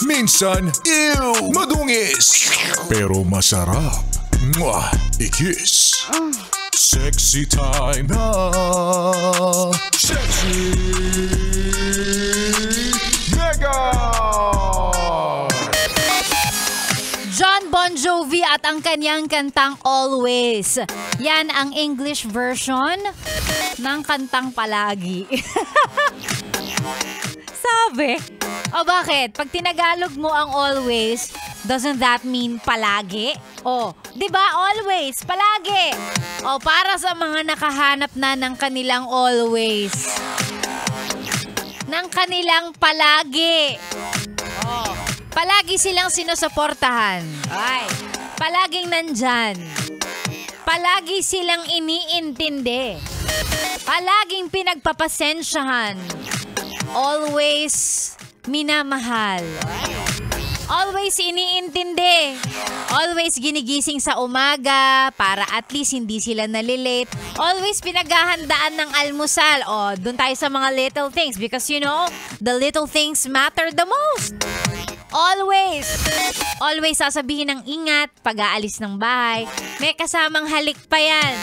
Minsan, ew, madungis. Pero masarap. Mwah, i-kiss. Sexy time na. Sexy Mega! John Bon Jovi at ang kanyang kantang Always. Yan ang English version ng kantang Palagi. Sabi. O bakit? Pag tinagalog mo ang always, doesn't that mean palagi? O, di ba always, palagi? O, para sa mga nakahanap na ng kanilang always. Ng kanilang palagi. O, palagi silang sinusuportahan. Ay, palaging nandyan. Palagi silang iniintindi. Palaging pinagpapasensyahan. Always minamahal. Always iniintindi. Always ginigising sa umaga para at least hindi sila nalilate. Always pinaghahandaan ng almusal. O, dun tayo sa mga little things because you know, the little things matter the most. Always. Always sasabihin ng ingat pag-aalis ng bahay. May kasamang halik pa yan.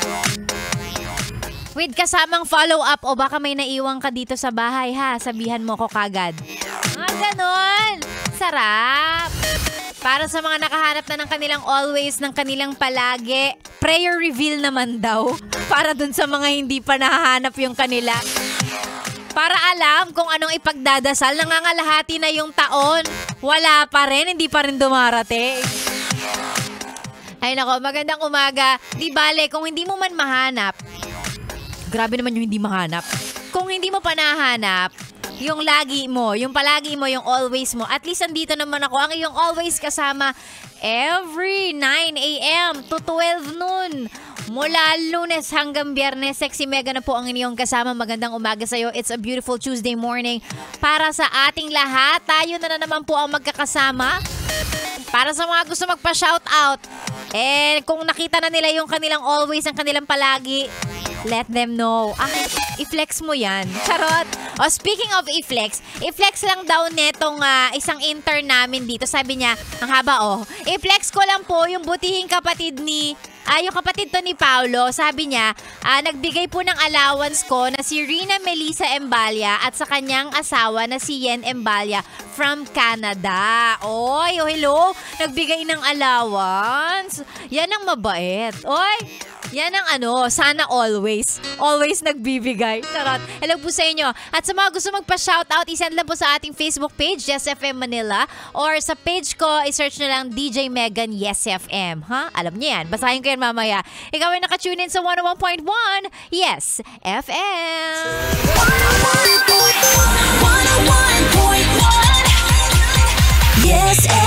With kasamang follow-up o baka may naiwang ka dito sa bahay ha, sabihan mo ko kagad. Ganon. Sarap. Para sa mga nakahanap na ng kanilang always, ng kanilang palagi, prayer reveal naman daw. Para dun sa mga hindi pa nahahanap yung kanila. Para alam kung anong ipagdadasal, nangangalahati na yung taon. Wala pa rin, hindi pa rin dumarating. Ay nako, magandang umaga. Di bale, kung hindi mo man mahanap, grabe naman yung hindi mahanap. Kung hindi mo pa nahanap, yung lagi mo, yung palagi mo, yung always mo, at least andito naman ako, ang iyong always kasama every 9 a.m. to 12 noon. Mula Lunes hanggang Biyernes, Sexy Mega na po ang inyong kasama. Magandang umaga sa'yo. It's a beautiful Tuesday morning. Para sa ating lahat, tayo na naman po ang magkakasama. Para sa mga gusto magpa-shoutout, kung nakita na nila yung kanilang always, ang kanilang palagi, let them know. I-flex mo yan. Charot. Speaking of i-flex lang daw netong isang intern namin dito. Sabi niya, ang haba i-flex ko lang po yung butihing kapatid ni yung kapatid to ni Paulo. Sabi niya, nagbigay po ng allowance ko na si Rina Melissa Embalya at sa kanyang asawa na si Yen Embalya from Canada. Oy, hello. Nagbigay ng allowance. Yan ang mabait. Oy, yan ang sana always. Always nagbibigay. Charot. Hello po sa inyo. At sa mga gusto magpa-shoutout, isend lang po sa ating Facebook page, Yes FM Manila. Or sa page ko, isearch na lang DJ Megan Yes FM. Alam niyo yan. Basahin ko yan mamaya. Ikaw ay nakatune in sa 101.1 Yes FM. 101.1 Yes FM.